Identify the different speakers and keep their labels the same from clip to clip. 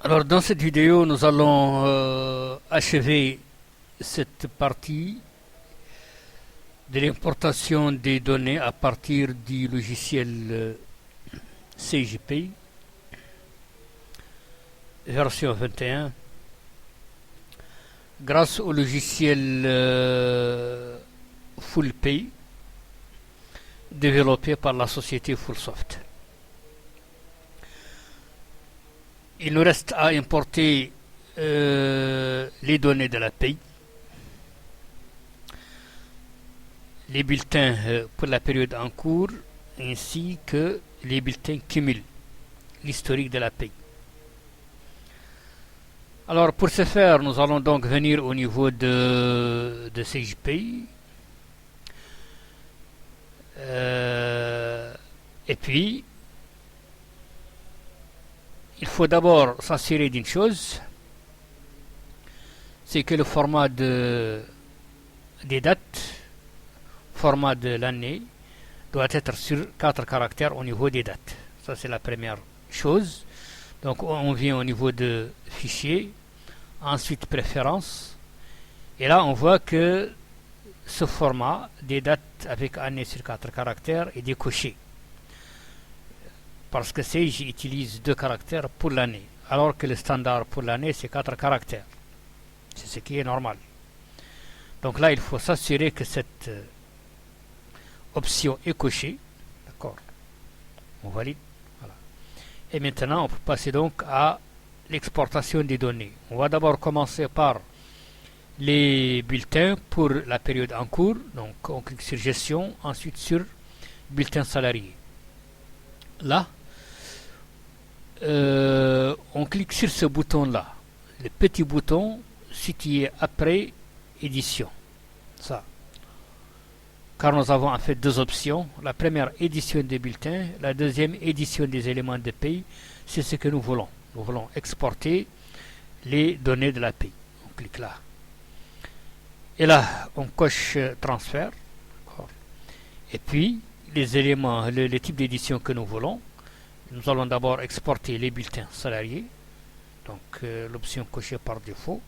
Speaker 1: Alors dans cette vidéo, nous allons achever cette partie de l'importation des données à partir du logiciel CJPay version 21 grâce au logiciel FullPay développé par la société Fullsoft. Il nous reste à importer les données de la paye, les bulletins pour la période en cours, ainsi que les bulletins cumul, l'historique de la paye. Alors pour ce faire, nous allons donc venir au niveau de CJPay. Et puis, il faut d'abord s'assurer d'une chose, c'est que le format des dates, format de l'année, doit être sur 4 caractères au niveau des dates. Ça, c'est la première chose. Donc, on vient au niveau de fichier, ensuite préférences, et là, on voit que ce format des dates avec année sur 4 caractères est décoché. Parce que Sage utilise 2 caractères pour l'année, alors que le standard pour l'année c'est 4 caractères. C'est ce qui est normal. Donc là, il faut s'assurer que cette option est cochée. D'accord. On valide. Voilà. Et maintenant, on peut passer donc à l'exportation des données. On va d'abord commencer par les bulletins pour la période en cours. Donc on clique sur gestion, ensuite sur bulletin salarié. Là, on clique sur ce bouton là, le petit bouton situé après édition, ça, car nous avons en fait deux options, la première édition des bulletins, la deuxième édition des éléments de paye. C'est ce que nous voulons exporter les données de la paye. On clique là et là on coche transfert, et puis les éléments, le type d'édition que nous voulons. Nous allons d'abord exporter les bulletins salariés, donc l'option cochée par défaut,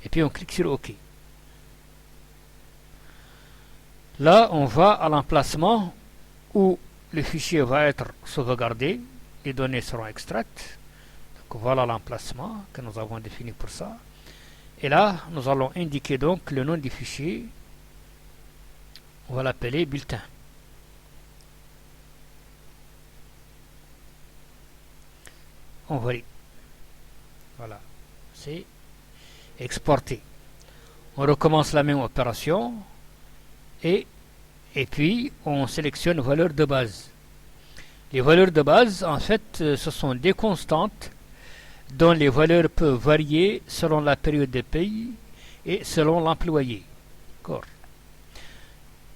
Speaker 1: et puis on clique sur OK. Là, on va à l'emplacement où le fichier va être sauvegardé, les données seront extraites. Donc voilà l'emplacement que nous avons défini pour ça. Et là, nous allons indiquer donc le nom du fichier. On va l'appeler bulletin. On valide. Voilà, c'est exporté. On recommence la même opération et puis on sélectionne valeur de base. Les valeurs de base, en fait, ce sont des constantes dont les valeurs peuvent varier selon la période de paye et selon l'employé.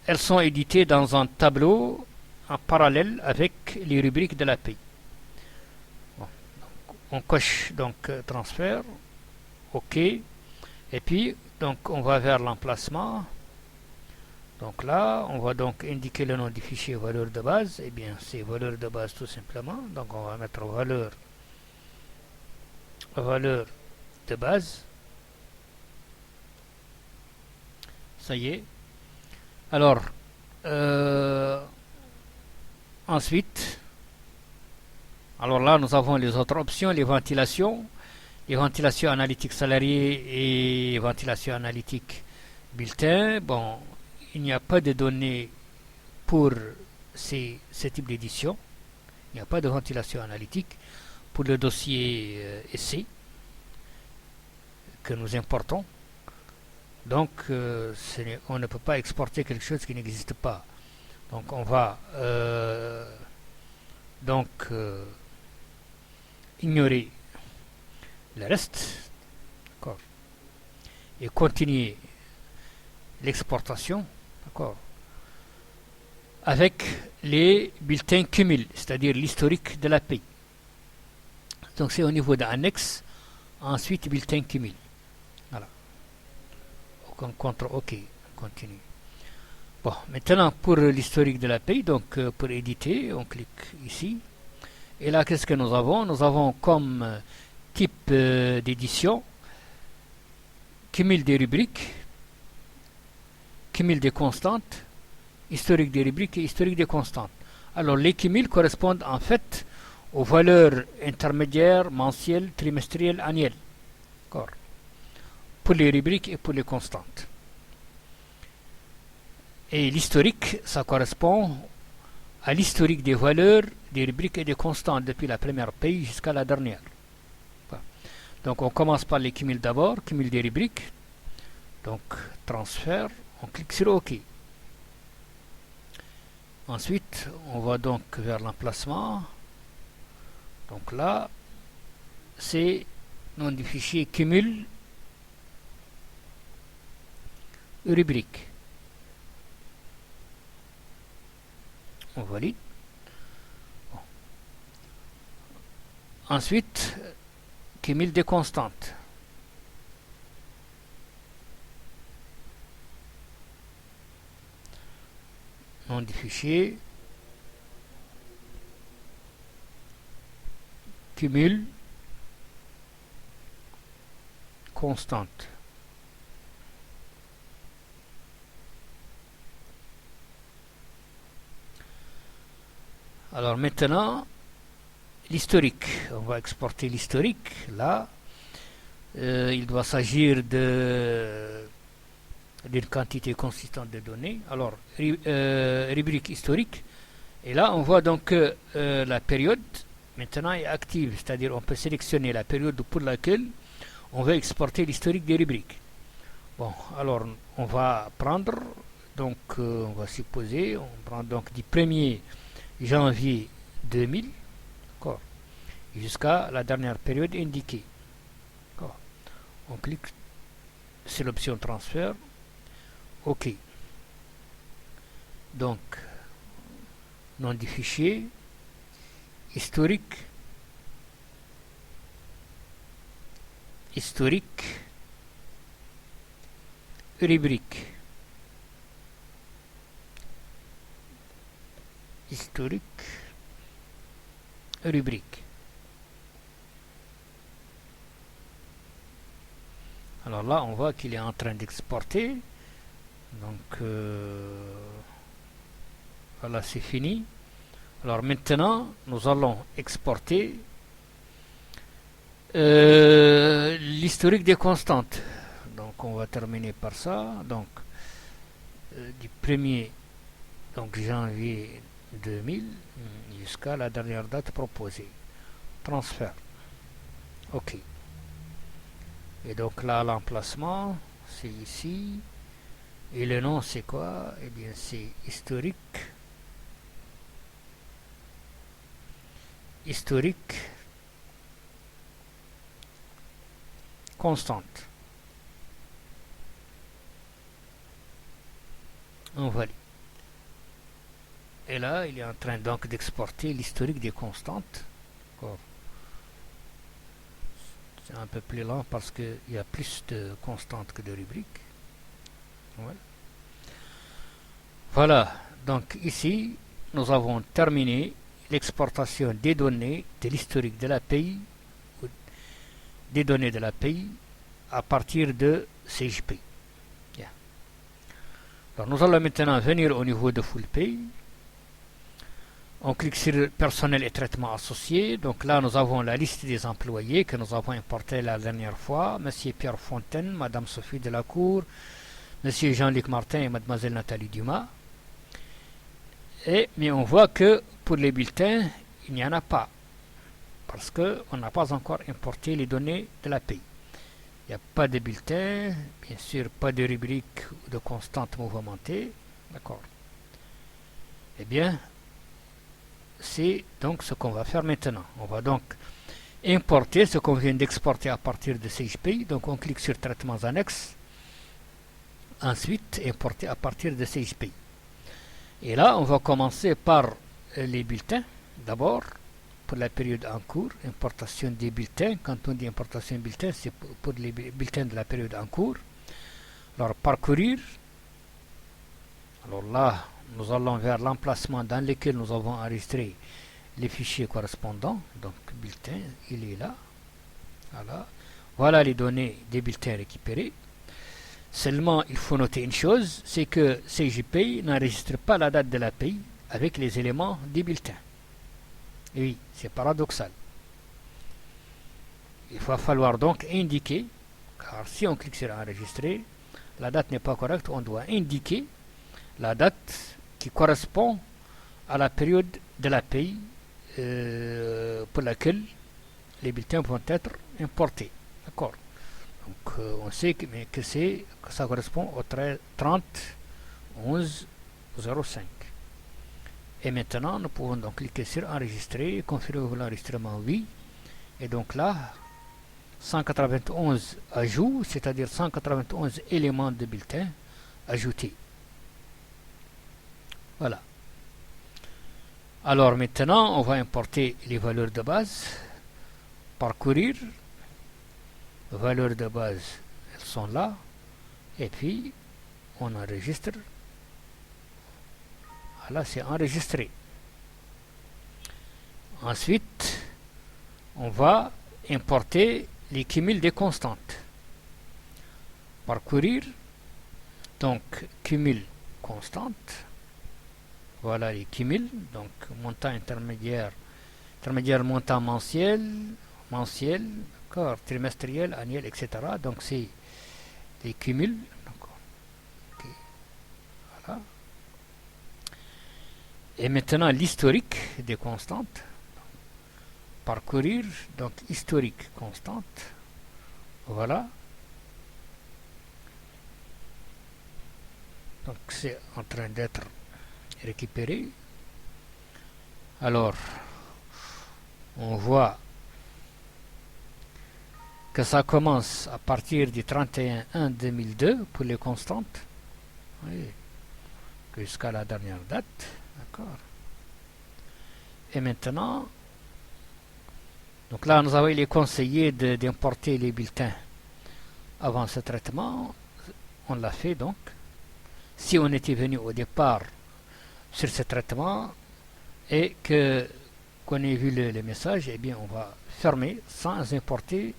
Speaker 1: Elles sont éditées dans un tableau en parallèle avec les rubriques de la paye. On coche donc transfert, OK, et puis donc on va vers l'emplacement. Donc là, on va donc indiquer le nom du fichier valeur de base. Eh bien, c'est valeur de base tout simplement. Donc on va mettre valeur de base. Ça y est. Alors, ensuite, alors là, nous avons les autres options, les ventilations analytiques salariés et ventilation analytique bulletin. Bon, il n'y a pas de données pour ce type d'édition. Il n'y a pas de ventilation analytique pour le dossier essai que nous importons. Donc, on ne peut pas exporter quelque chose qui n'existe pas. Donc, on va ignorer le reste, et continuer l'exportation, avec les bulletins cumul, c'est-à-dire l'historique de la paye. Donc c'est au niveau d'annexe, ensuite bulletin cumul. Voilà. On CTRL OK, on continue. Bon, maintenant pour l'historique de la paye, donc pour éditer, on clique ici. Et là, qu'est-ce que nous avons? Nous avons comme types d'édition, cumul des rubriques, cumul des constantes, historique des rubriques et historique des constantes. Alors les cumuls correspondent en fait aux valeurs intermédiaires, mensuelles, trimestrielles, annuelles. D'accord. Pour les rubriques et pour les constantes. Et l'historique, ça correspond à l'historique des valeurs, des rubriques et des constantes depuis la première page jusqu'à la dernière. Donc on commence par les cumuls d'abord, cumul des rubriques. Donc transfert, on clique sur OK. Ensuite, on va donc vers l'emplacement. Donc là, c'est nom du fichier cumul rubrique. On valide. Bon. Ensuite, cumul des constantes. Nom du fichier cumul constante. Alors maintenant, l'historique. On va exporter l'historique. Là, il doit s'agir d'une quantité consistante de données. Alors, rubrique historique. Et là, on voit donc que la période maintenant est active. C'est-à-dire on peut sélectionner la période pour laquelle on veut exporter l'historique des rubriques. Bon, alors on va prendre, donc on va supposer, on prend donc du 1er janvier 2000, jusqu'à la dernière période indiquée. On clique sur l'option transfert. OK. Donc, nom du fichier, historique, rubrique. Historique, rubrique. Alors là, on voit qu'il est en train d'exporter. Donc, voilà, c'est fini. Alors maintenant, nous allons exporter l'historique des constantes. Donc, on va terminer par ça. Donc, du 1er janvier 2000 jusqu'à la dernière date proposée. Transfert. OK. Et donc là, l'emplacement, c'est ici. Et le nom, c'est quoi? Eh bien, c'est historique. Constante. On valide. Et là, il est en train donc d'exporter l'historique des constantes. C'est un peu plus lent parce qu'il y a plus de constantes que de rubriques. Ouais. Voilà, donc ici, nous avons terminé l'exportation des données de l'historique de l'API, des données de l'API à partir de CJP. Yeah. Alors nous allons maintenant venir au niveau de FullPay. On clique sur personnel et traitement associé. Donc là, nous avons la liste des employés que nous avons importés la dernière fois. Monsieur Pierre Fontaine, Madame Sophie Delacour, Monsieur Jean-Luc Martin et Mademoiselle Nathalie Dumas. Mais on voit que pour les bulletins, il n'y en a pas. Parce qu'on n'a pas encore importé les données de l'API. Il n'y a pas de bulletins, bien sûr, pas de rubrique ou de constante mouvementée. D'accord. Eh bien, c'est donc ce qu'on va faire maintenant. On va donc importer ce qu'on vient d'exporter à partir de CHP. Donc on clique sur traitements annexes. Ensuite, importer à partir de CHP. Et là, on va commencer par les bulletins. D'abord, pour la période en cours, importation des bulletins. Quand on dit importation des bulletins, c'est pour les bulletins de la période en cours. Alors, parcourir. Alors là, nous allons vers l'emplacement dans lequel nous avons enregistré les fichiers correspondants. Donc, bulletin, il est là. Voilà les données des bulletins récupérés. Seulement, il faut noter une chose, c'est que CJPay n'enregistre pas la date de la paye avec les éléments des bulletins. Et oui, c'est paradoxal. Il va falloir donc indiquer, car si on clique sur enregistrer, la date n'est pas correcte, on doit indiquer la date qui correspond à la période de la paye pour laquelle les bulletins vont être importés. D'accord. Donc on sait que ça correspond au 30 11 05. Et maintenant, nous pouvons donc cliquer sur enregistrer, confirmer l'enregistrement oui. Et donc là, 191 ajouts, c'est-à-dire 191 éléments de bulletin ajoutés. Voilà. Alors maintenant, on va importer les valeurs de base. Parcourir. Valeurs de base, elles sont là. Et puis, on enregistre. Voilà, c'est enregistré. Ensuite, on va importer les cumuls des constantes. Parcourir. Donc, cumul constante. Voilà les cumuls. Donc, montant intermédiaire, montant mensuel, trimestriel, annuel, etc. Donc, c'est les cumuls. Okay. Voilà. Et maintenant, l'historique des constantes. Parcourir, donc historique constante. Voilà. Donc, c'est en train d'être récupéré. Alors, on voit que ça commence à partir du 31/1/2002 pour les constantes, oui, jusqu'à la dernière date, d'accord. Et maintenant, donc là, nous avons les conseillé d'importer les bulletins avant ce traitement. On l'a fait donc. Si on était venu au départ sur ce traitement et qu'on ait vu le message, eh bien on va fermer sans importer,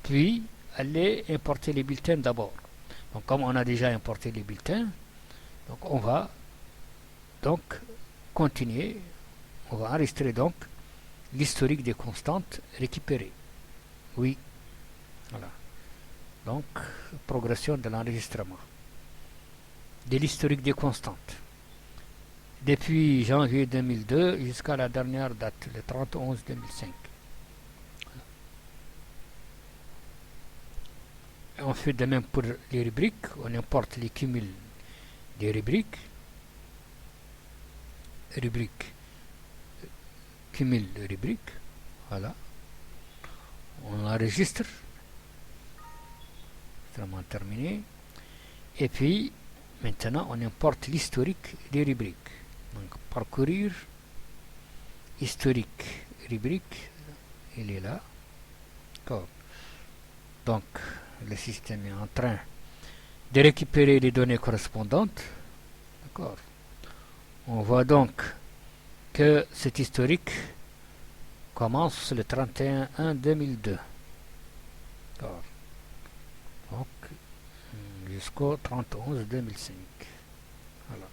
Speaker 1: puis aller importer les bulletins d'abord. Donc comme on a déjà importé les bulletins, donc on va donc continuer, on va enregistrer donc l'historique des constantes récupérées. Oui, voilà. Donc progression de l'enregistrement de l'historique des constantes depuis janvier 2002 jusqu'à la dernière date, le 30/11/2005. On fait de même pour les rubriques, on importe les cumuls des rubriques, cumul de rubriques, voilà. On enregistre, vraiment terminé, et puis maintenant on importe l'historique des rubriques. Donc parcourir, historique, rubrique, il est là. Donc le système est en train de récupérer les données correspondantes. D'accord. On voit donc que cet historique commence le 31/1/2002. D'accord. Donc jusqu'au 30/11/2005. Voilà.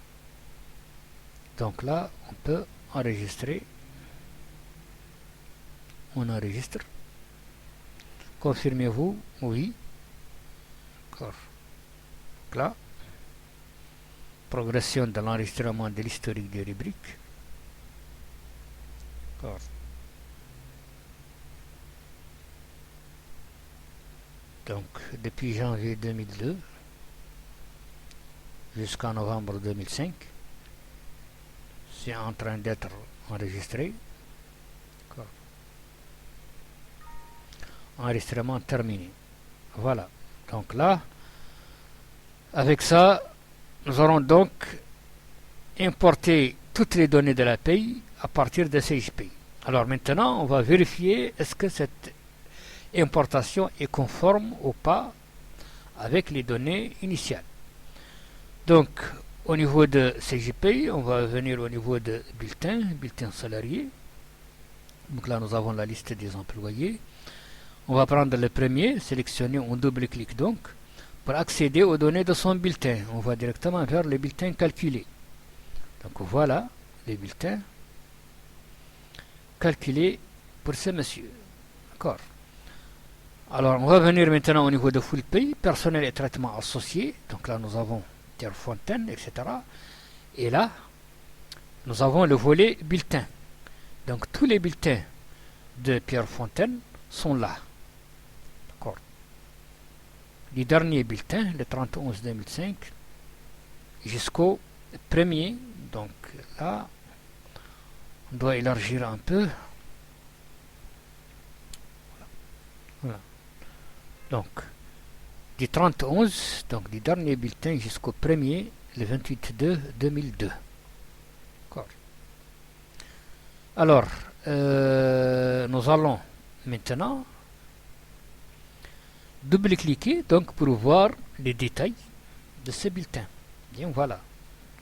Speaker 1: Donc là, on peut enregistrer. On enregistre. Confirmez-vous, oui. D'accord. Donc là, progression de l'enregistrement de l'historique des rubriques. D'accord. Donc, depuis janvier 2002 jusqu'en novembre 2005, c'est en train d'être enregistré. D'accord. Enregistrement terminé. Voilà. Donc là, avec ça, nous aurons donc importé toutes les données de la paye à partir de CJPay. Alors maintenant, on va vérifier est-ce que cette importation est conforme ou pas avec les données initiales. Donc, au niveau de CJPay, on va venir au niveau de bulletin salarié. Donc là, nous avons la liste des employés. On va prendre le premier, sélectionner, on double-clique donc. Pour accéder aux données de son bulletin, on va directement vers le bulletin calculé. Donc voilà les bulletins calculés pour ce monsieur. D'accord. Alors on va venir maintenant au niveau de full pay, personnel et traitement associé. Donc là nous avons Pierre Fontaine, etc. Et là, nous avons le volet bulletin. Donc tous les bulletins de Pierre Fontaine sont là. D'accord. Les derniers bulletins, le 30/11/2005, jusqu'au premier. Donc là, on doit élargir un peu. Voilà. Donc, du 30/11, donc du dernier bulletin jusqu'au premier, le 28/2/2002. D'accord. Alors, nous allons maintenant double-cliquer donc pour voir les détails de ce bulletin. Bien, voilà.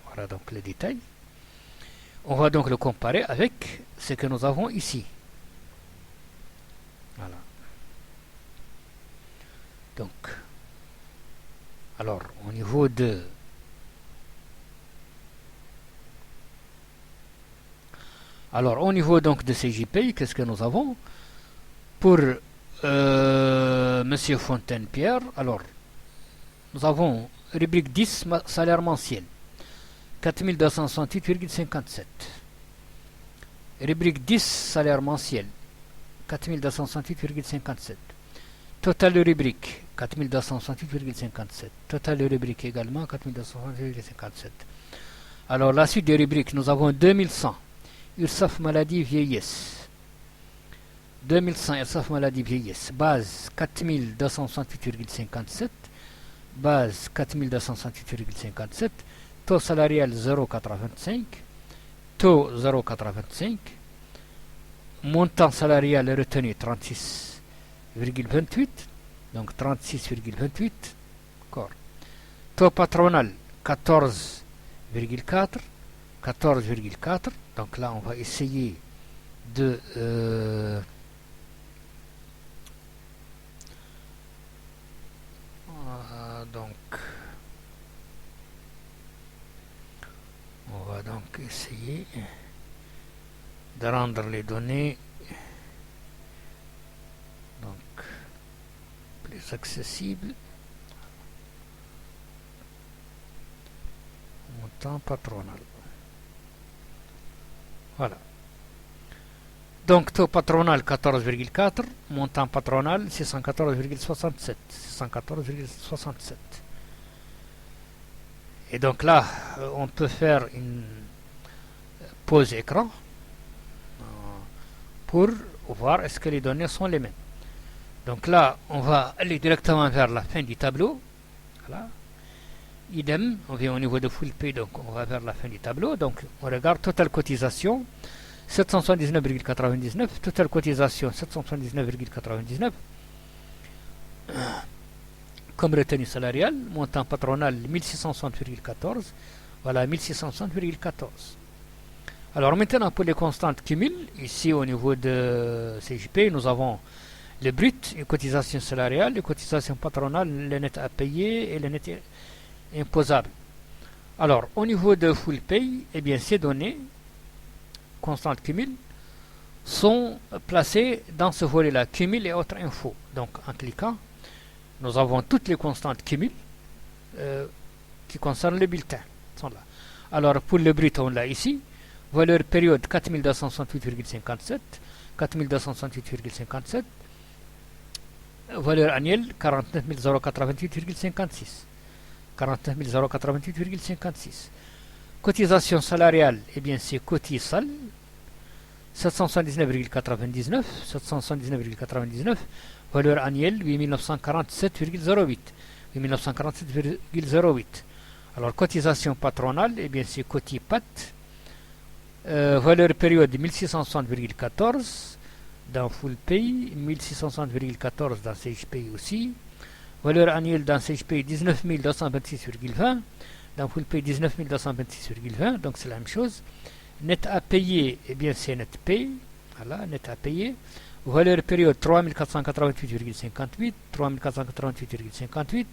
Speaker 1: Voilà donc les détails. On va donc le comparer avec ce que nous avons ici. Voilà. Donc, alors au niveau de donc de CJP, qu'est-ce que nous avons pour Monsieur Fontaine-Pierre? Alors, nous avons rubrique 10, salaire mensuel, 4268,57. Rubrique 10, salaire mensuel, 4268,57. Total de rubrique, 4268,57. Total de rubrique également, 4268,57. Alors, la suite des rubriques, nous avons 2100. URSSAF maladie vieillesse. 2100 URSSAF maladie vieillesse. Base 4268,57. Base 4268,57. Taux salarial 0,85. Taux 0,85. Montant salarial retenu 36,28. Donc 36,28. D'accord. Taux patronal 14,4. 14,4. Donc là, on va essayer de on va donc essayer de rendre les données donc plus accessibles. Montant patronal. Voilà. Donc taux patronal 14,4, montant patronal 614,67. 614,67. Et donc là, on peut faire une pause écran pour voir est-ce que les données sont les mêmes. Donc là, on va aller directement vers la fin du tableau. Voilà. Idem, on vient au niveau de full pay, donc on va vers la fin du tableau. Donc on regarde totale cotisation 779,99, totale cotisation 779,99, comme retenue salariale, montant patronal 1660,14, voilà 1660,14. Alors maintenant pour les constantes cumul, ici au niveau de CJP, nous avons le brut, les cotisations salariales, les cotisations patronales, les nets à payer et les nets imposable. Alors, au niveau de full pay, eh bien, ces données, constantes cumul, sont placées dans ce volet-là, cumul et autres infos. Donc, en cliquant, nous avons toutes les constantes cumul qui concernent le bulletin. Sont là. Alors, pour le brut, on l'a ici. Valeur période 4268,57. 4268,57. Valeur annuelle 49 088,56. 49 088,56. Cotisation salariale, eh bien c'est cotisal 779,99. 779,99. Valeur annuelle 8947,08. 8947,08. Alors cotisation patronale, eh bien c'est cotipat. Valeur période 1660,14 dans full pay, 1660,14 dans CHP aussi. Valeur annuelle dans CHP 19 226,20. Dans full pay 19 226,20. Donc c'est la même chose. Net à payer, eh bien c'est net pay. Voilà, net à payer. Valeur période 3488,58, 3488,58.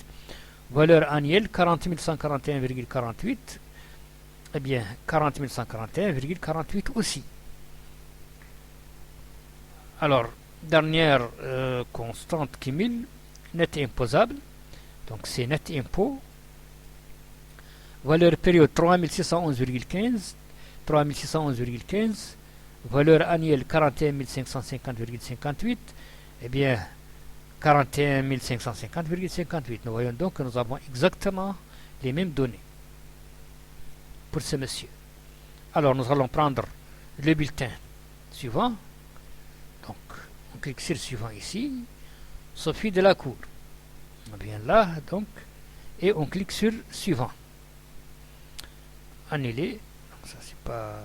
Speaker 1: Valeur annuelle 40 141,48. Eh bien, 40 141,48 aussi. Alors, dernière constante cumul, net imposable. Donc, c'est net impôt. Valeur période 3611,15. 3611,15. Valeur annuelle 41 550,58. Eh bien, 41 550,58. Nous voyons donc que nous avons exactement les mêmes données pour ce monsieur. Alors, nous allons prendre le bulletin suivant. Donc, on clique sur suivant ici. Sophie Delacour. On vient là, donc, et on clique sur suivant. Annuler. Donc, ça, c'est pas.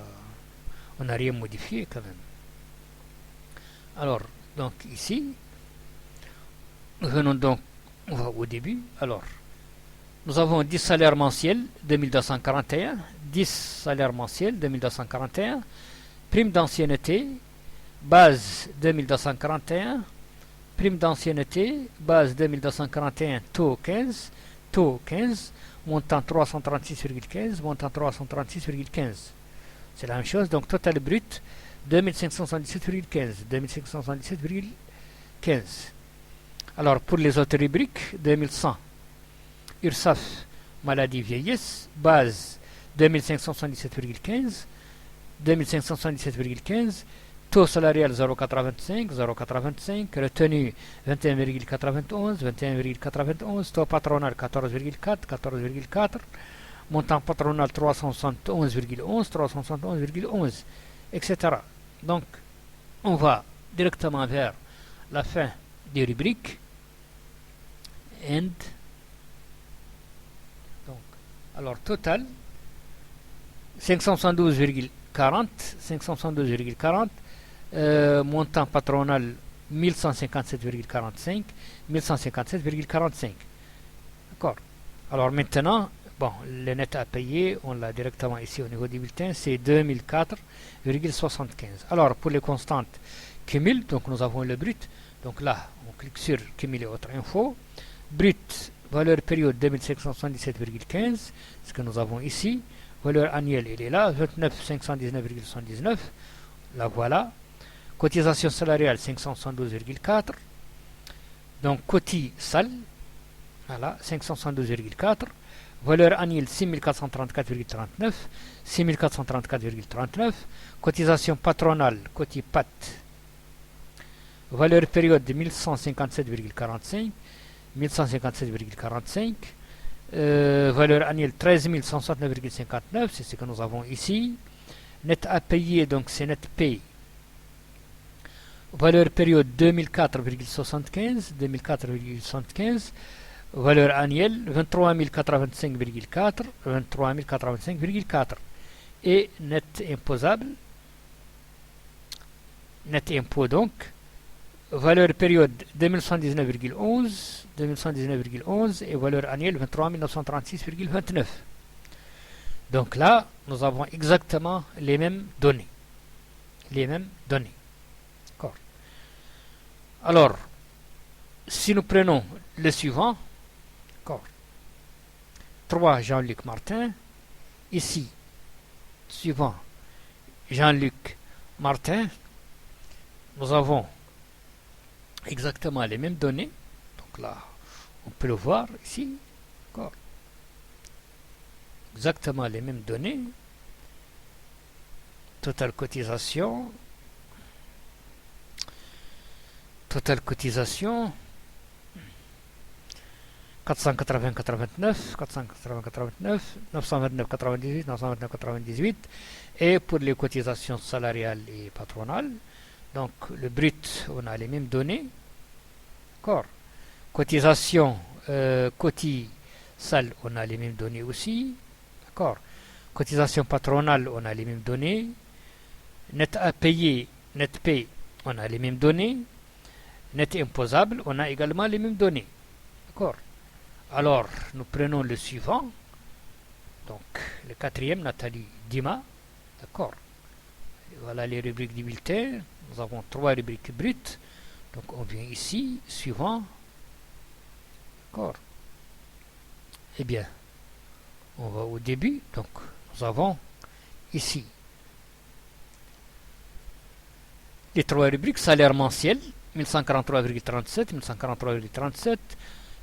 Speaker 1: On n'a rien modifié quand même. Alors, donc, ici, nous venons donc, on va au début. Alors, nous avons 10 salaires mensuels, 2241. 10 salaires mensuels, 2241. Prime d'ancienneté, base 2241. Prime d'ancienneté, base 2241, taux 15. Taux 15. Montant 336,15. Montant 336,15. C'est la même chose. Donc, total brut, 2577,15. 2577,15. Alors, pour les autres rubriques, 2100. URSAF, maladie vieillesse, base 2577,15, 2577,15, taux salarial 0,85, 0,85, retenu 21,91, 21,91, taux patronal 14,4, 14,4, montant patronal 371,11, 371,11, etc. Donc, on va directement vers la fin des rubriques. And donc, alors total 572,40, 572,40, montant patronal 1157,45, 1157,45. D'accord. Alors maintenant, bon, le net à payer, on l'a directement ici au niveau du bulletin, c'est 2004,75. Alors pour les constantes cumul, donc nous avons le brut. Donc là, on clique sur cumuler autre info. Brut, valeur période 2577,15, ce que nous avons ici. Valeur annuelle, il est là, 29 519,79. La voilà. Cotisation salariale, 572,4. Donc, coti sal, voilà, 572,4. Valeur annuelle, 6434,39. 6434,39. Cotisation patronale, coti pat. Valeur période de 1157,45. 1157,45. Valeur annuelle 13 169,59, c'est ce que nous avons ici. Net à payer, donc c'est net pay. Valeur période 2004,75, 2004,75. Valeur annuelle 23 085,4, 23 085,4. Et net imposable, net impôt donc, valeur période 2119,11, 2119,11 et valeur annuelle 23 936,29. Donc là, nous avons exactement les mêmes données. Les mêmes données. D'accord. Alors, si nous prenons le suivant, d'accord, 3 Jean-Luc Martin, ici, suivant Jean-Luc Martin, nous avons exactement les mêmes données. Donc là, on peut le voir ici. D'accord. Exactement les mêmes données. Totale cotisation. Totale cotisation. 480,89, 480,89, 929,98, 929,98. Et pour les cotisations salariales et patronales, donc le brut, on a les mêmes données. D'accord. Cotisation, coti sal, on a les mêmes données aussi. D'accord. Cotisation patronale, on a les mêmes données. Net à payer, net pay, on a les mêmes données. Net imposable, on a également les mêmes données. D'accord. Alors, nous prenons le suivant. Donc, le quatrième, Nathalie Dima. D'accord. Voilà les rubriques du bulletin. nous avons 3 rubriques brutes. Donc on vient ici, suivant. D'accord. Eh bien, on va au début. Donc nous avons ici les 3 rubriques: salaire mensuel 1143,37, 1143,37,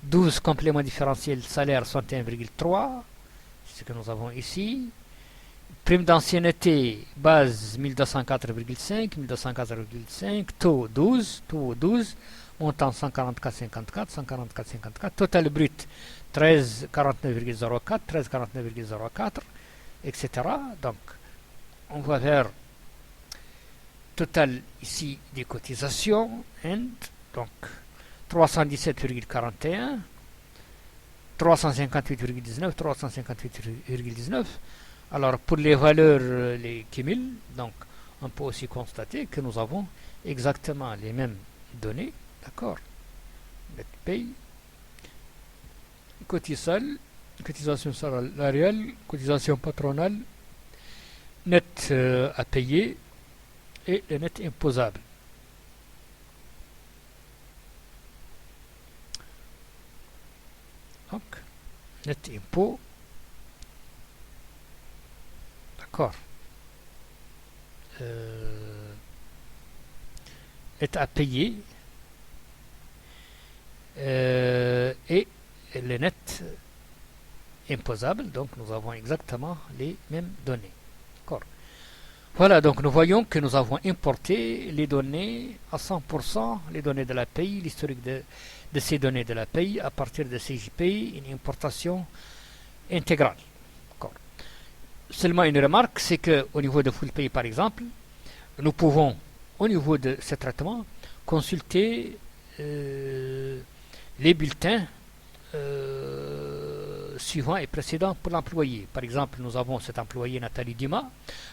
Speaker 1: 12 compléments différentiels salaire 61,3, c'est ce que nous avons ici. Prime d'ancienneté base 1204,5, 1204,5, taux 12, montant 144,54, 144,54, total brut 1349,04, 1349,04, etc. Donc, on va vers total ici des cotisations, donc 317,41, 358,19, 358,19. Alors pour les valeurs, les cumuls, donc on peut aussi constater que nous avons exactement les mêmes données, d'accord. Net paye, cotisation salariale, cotisation patronale, net à payer et le net imposable. Donc, net impôt, d'accord. Net à payer et le net imposable. Donc, nous avons exactement les mêmes données. D'accord. Voilà, donc nous voyons que nous avons importé les données à 100%, les données de la paye, l'historique de ces données de la paye à partir de CJPay, une importation intégrale. Seulement une remarque, c'est qu'au niveau de FullPay par exemple, nous pouvons, au niveau de ce traitement, consulter les bulletins suivants et précédents pour l'employé. Par exemple, nous avons cet employé Nathalie Dumas.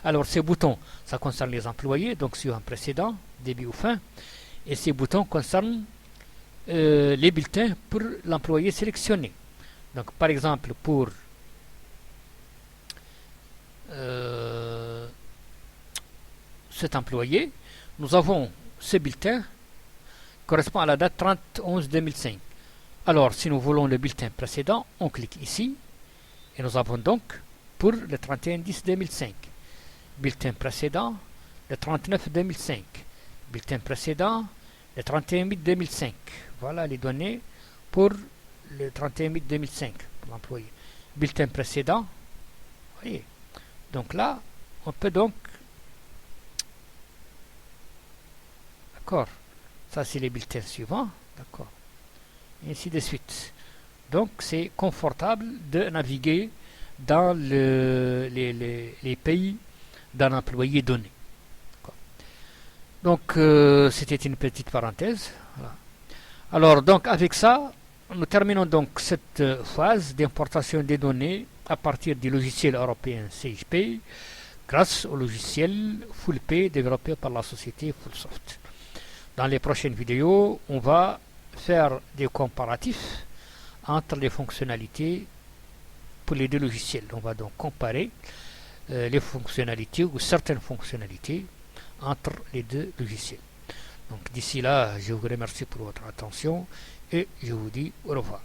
Speaker 1: Alors ces boutons, ça concerne les employés, donc suivant précédent, début ou fin. Et ces boutons concernent les bulletins pour l'employé sélectionné. Donc par exemple, pour cet employé, nous avons ce bulletin correspond à la date 30/11/2005. Alors, si nous voulons le bulletin précédent, on clique ici et nous avons donc pour le 31/10/2005. Bulletin précédent, le 39/2005. Bulletin précédent, le 31/8/2005. Voilà les données pour le 31/8/2005 pour l'employé. Bulletin précédent, voyez. Donc là, on peut donc, d'accord, ça c'est les bulletins suivants, d'accord, et ainsi de suite. Donc c'est confortable de naviguer dans les pays d'un employé donné. Donc c'était une petite parenthèse. Voilà. Alors donc avec ça, nous terminons donc cette phase d'importation des données à partir du logiciel européen CJPay grâce au logiciel FullPay développé par la société Fullsoft. Dans les prochaines vidéos, on va faire des comparatifs entre les fonctionnalités pour les deux logiciels. On va donc comparer les fonctionnalités ou certaines fonctionnalités entre les deux logiciels. Donc d'ici là, je vous remercie pour votre attention et je vous dis au revoir.